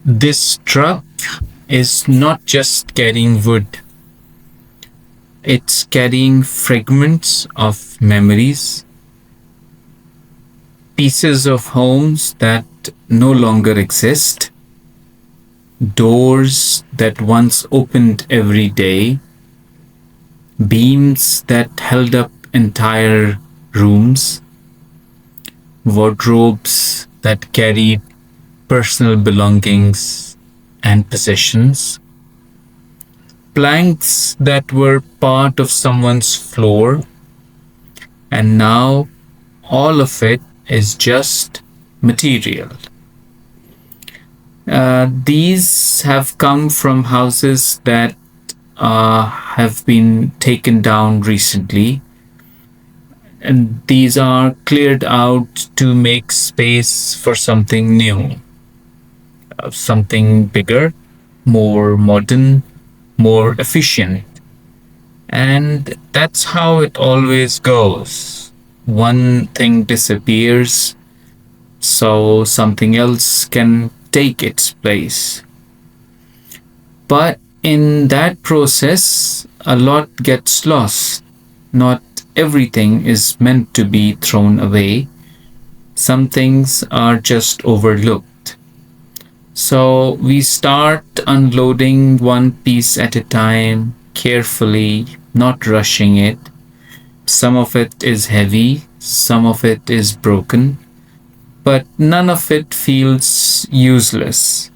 This truck is not just carrying wood, it's carrying fragments of memories, pieces of homes that no longer exist, doors that once opened every day, beams that held up entire rooms, wardrobes that carried personal belongings and possessions, planks that were part of someone's floor, and now all of it is just material. These have come from houses that have been taken down recently, and these are cleared out to make space for something new, something bigger, more modern, more efficient. And that's how it always goes. One thing disappears, so something else can take its place. But in that process, a lot gets lost. Not everything is meant to be thrown away. Some things are just overlooked. So we start unloading one piece at a time, carefully, not rushing it. Some of it is heavy, some of it is broken, but none of it feels useless.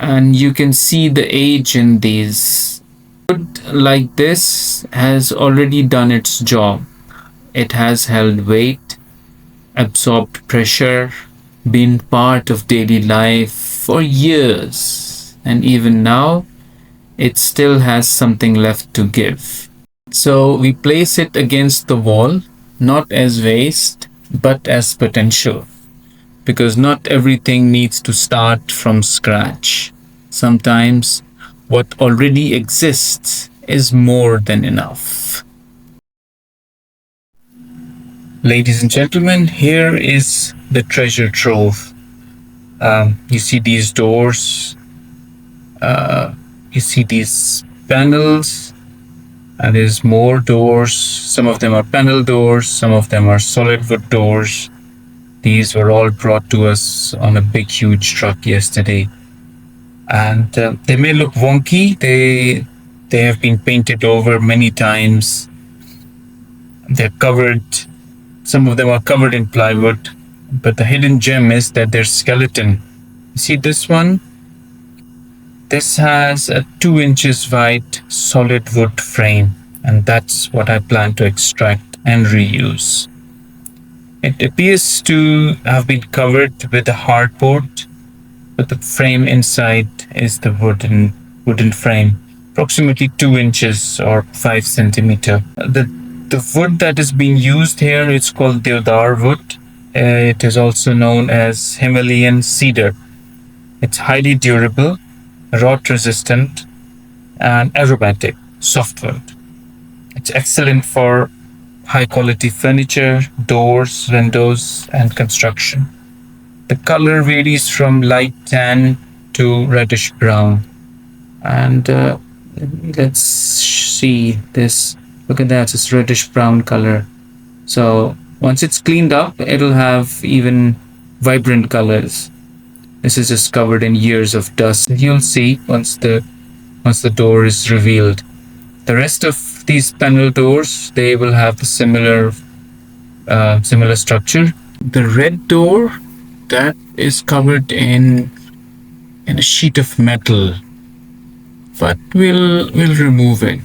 And you can see the age in these. Wood like this has already done its job. It has held weight, absorbed pressure, been part of daily life for years, and even now it still has something left to give. So we place it against the wall, not as waste, but as potential, because not everything needs to start from scratch. Sometimes what already exists is more than enough. Ladies and gentlemen, here is the treasure trove. You see these doors, you see these panels, and there's more doors. Some of them are panel doors, some of them are solid wood doors. These were all brought to us on a big, huge truck yesterday. And they may look wonky. They have been painted over many times. They're covered. Some of them are covered in plywood. But the hidden gem is that their skeleton. You see this one? This has a 2 inches wide solid wood frame, and that's what I plan to extract and reuse. It appears to have been covered with a hardboard, but the frame inside is the wooden frame, approximately 2 inches or 5 centimeter. The wood that is being used here is called deodar wood. It is also known as Himalayan cedar. It's highly durable, rot resistant, and aromatic, softwood. It's excellent for high quality furniture, doors, windows, and construction. The color varies from light tan to reddish brown. And let's see this. Look at that, it's reddish brown color. So once it's cleaned up, it'll have even vibrant colors. This is just covered in years of dust. You'll see once the door is revealed. The rest of these panel doors, they will have the similar structure. The red door, that is covered in a sheet of metal, but we'll remove it.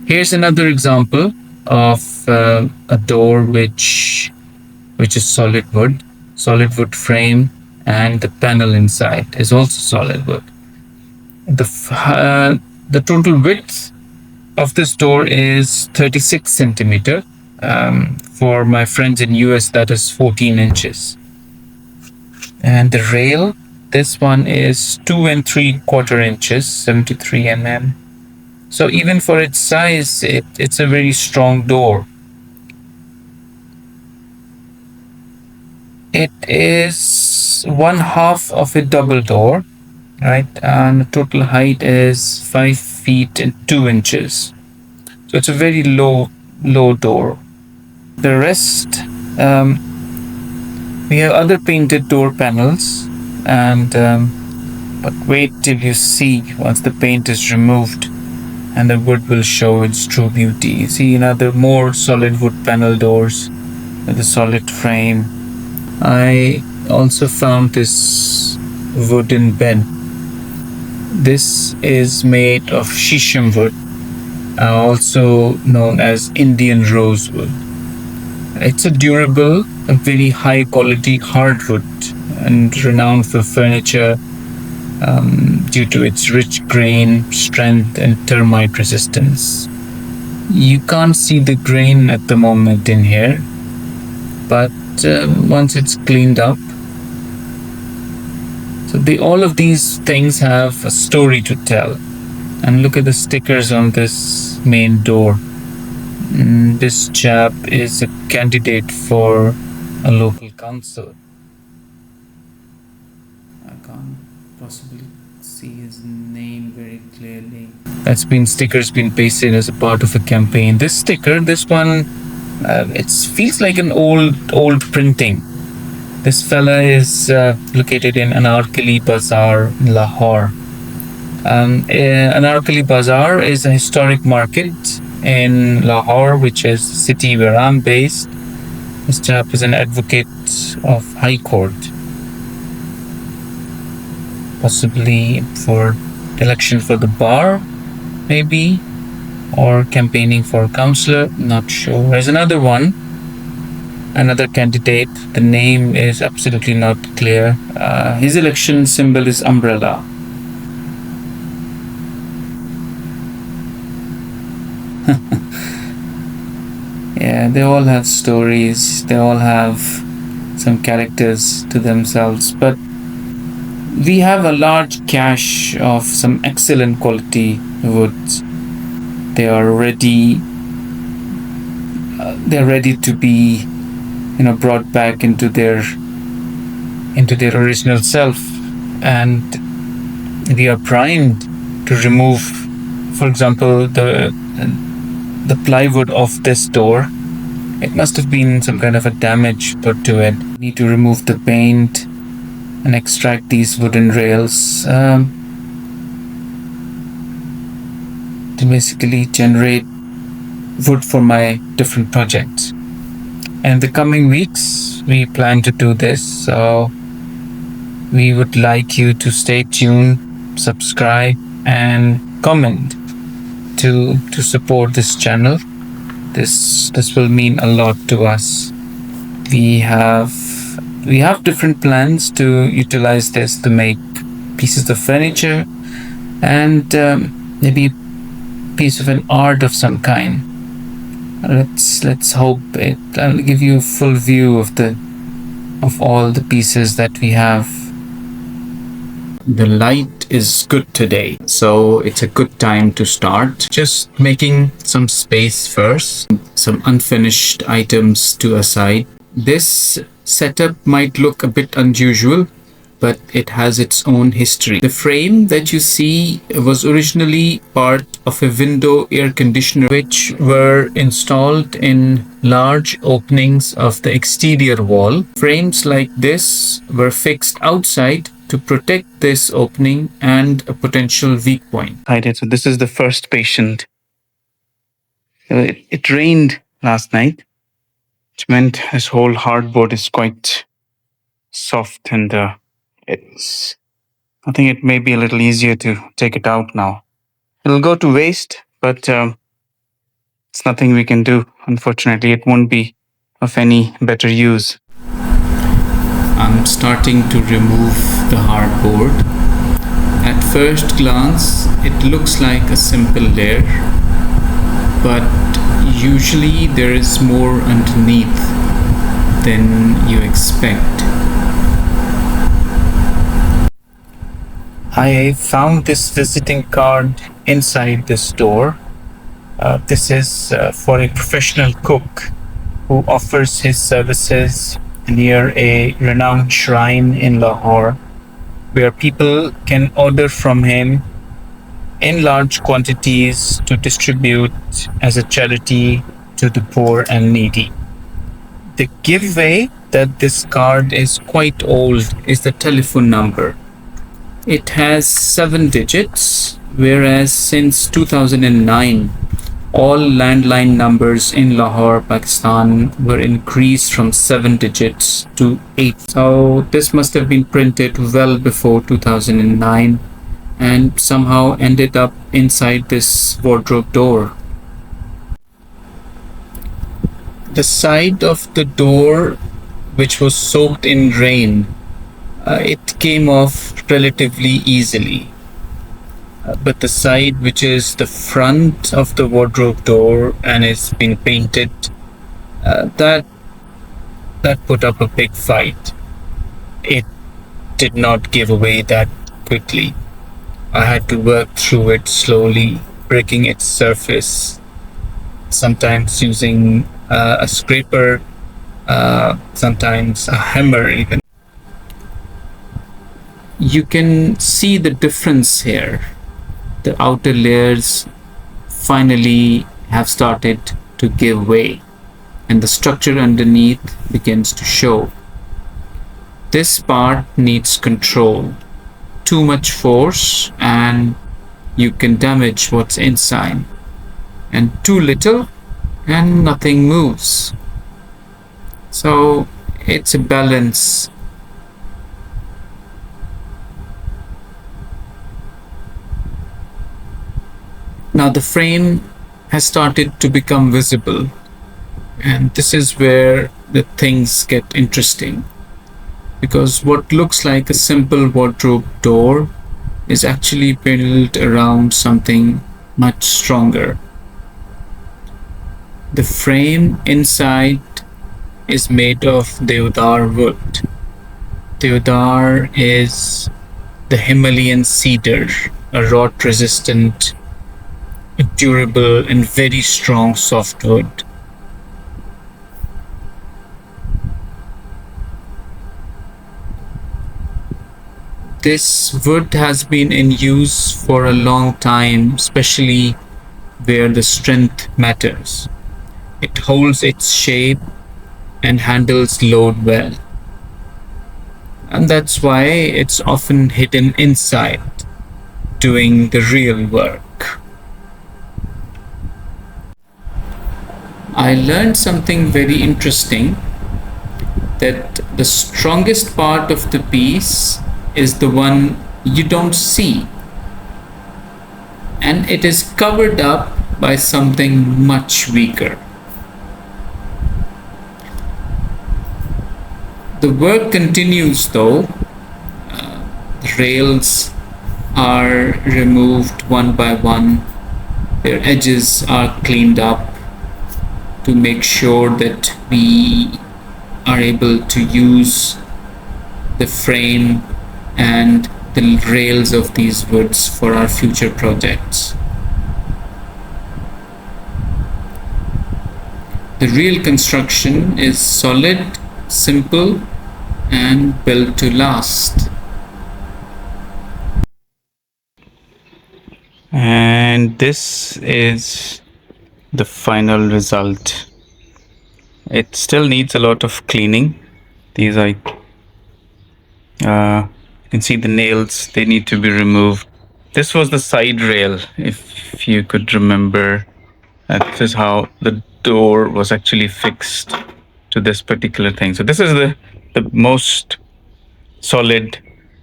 Here's another example of a door which is solid wood frame, and the panel inside is also solid wood. The total width of this door is 36 centimeter. For my friends in US, that is 14 inches. And the rail, this one is 2 3/4 inches, 73 mm. So even for its size, it's a very strong door. It is is one half of a double door, right? And the total height is 5 feet and 2 inches. So it's a very low door. The rest, we have other painted door panels, and but wait till you see once the paint is removed and the wood will show its true beauty. You see another more solid wood panel doors with a solid frame. I also found this wooden bed. This is made of shisham wood, also known as Indian rosewood. It's a durable, a very high quality hardwood and renowned for furniture due to its rich grain, strength, and termite resistance. You can't see the grain at the moment in here, but once it's cleaned up, so all of these things have a story to tell. And look at the stickers on this main door. This chap is a candidate for a local council. I can't possibly see his name very clearly. Stickers been pasted as a part of a campaign. This sticker, this one, it feels like an old printing. This fella is located in Anarkali Bazaar in Lahore. Anarkali Bazaar is a historic market in Lahore, which is the city where I'm based. This chap is an advocate of High Court, possibly for election for the bar, maybe, or campaigning for councillor, not sure. There's another candidate. The name is absolutely not clear. His election symbol is umbrella. Yeah, they all have stories, they all have some characters to themselves, but we have a large cache of some excellent quality woods. They are ready. They're ready to be, brought back into their original self, and we are primed to remove, for example, the plywood of this door. It must have been some kind of a damage put to it. We need to remove the paint and extract these wooden rails to basically generate wood for my different projects. And in the coming weeks, we plan to do this. So we would like you to stay tuned, subscribe, and comment to support this channel. This will mean a lot to us. We have different plans to utilize this to make pieces of furniture and maybe a piece of an art of some kind. Let's hope I'll give you a full view of all the pieces that we have. The light is good today, so it's a good time to start. Just making some space first, some unfinished items to aside. This setup might look a bit unusual, but it has its own history. The frame that you see was originally part of a window air conditioner, which were installed in large openings of the exterior wall. Frames like this were fixed outside to protect this opening and a potential weak point. So this is the first patient. It rained last night, which meant his whole hardboard is quite soft, and I think it may be a little easier to take it out now. It'll go to waste, but it's nothing we can do. Unfortunately, it won't be of any better use. I'm starting to remove the hardboard. At first glance, it looks like a simple layer, but usually there is more underneath than you expect. I found this visiting card inside this door. This is for a professional cook who offers his services near a renowned shrine in Lahore where people can order from him in large quantities to distribute as a charity to the poor and needy. The giveaway that this card is quite old is the telephone number. It has 7 digits, whereas since 2009, all landline numbers in Lahore, Pakistan were increased from 7 digits to 8. So this must have been printed well before 2009 and somehow ended up inside this wardrobe door. The side of the door, which was soaked in rain, it came off relatively easily. But the side which is the front of the wardrobe door and it's been painted, that put up a big fight. It did not give away that quickly. I had to work through it slowly, breaking its surface, sometimes using a scraper, sometimes a hammer even. You can see the difference here. The outer layers finally have started to give way and the structure underneath begins to show. This part needs control. Too much force and you can damage what's inside, and too little and nothing moves. So it's a balance. Now the frame has started to become visible, and this is where the things get interesting, because what looks like a simple wardrobe door is actually built around something much stronger. The frame inside is made of deodar wood. Deodar is the Himalayan cedar, a rot resistant, durable, and very strong softwood. This wood has been in use for a long time, especially where the strength matters. It holds its shape and handles load well. And that's why it's often hidden inside, doing the real work. I learned something very interesting, that the strongest part of the piece is the one you don't see, and it is covered up by something much weaker. The work continues though. The rails are removed one by one, their edges are cleaned up to make sure that we are able to use the frame and the rails of these woods for our future projects. The real construction is solid, simple, and built to last. And this is the final result. It still needs a lot of cleaning. These are you can see the nails, they need to be removed. This was the side rail, if you could remember. This is how the door was actually fixed to this particular thing. So this is the most solid,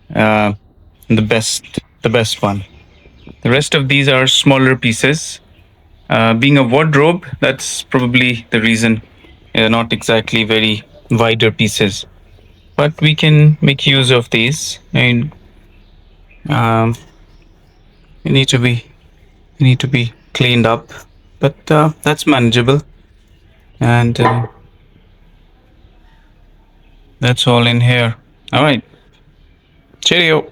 the best one. The rest of these are smaller pieces. Being a wardrobe, that's probably the reason. They're not exactly very wider pieces, but we can make use of these. And um, you need to be cleaned up, but that's manageable, and that's all in here. All right, cheerio.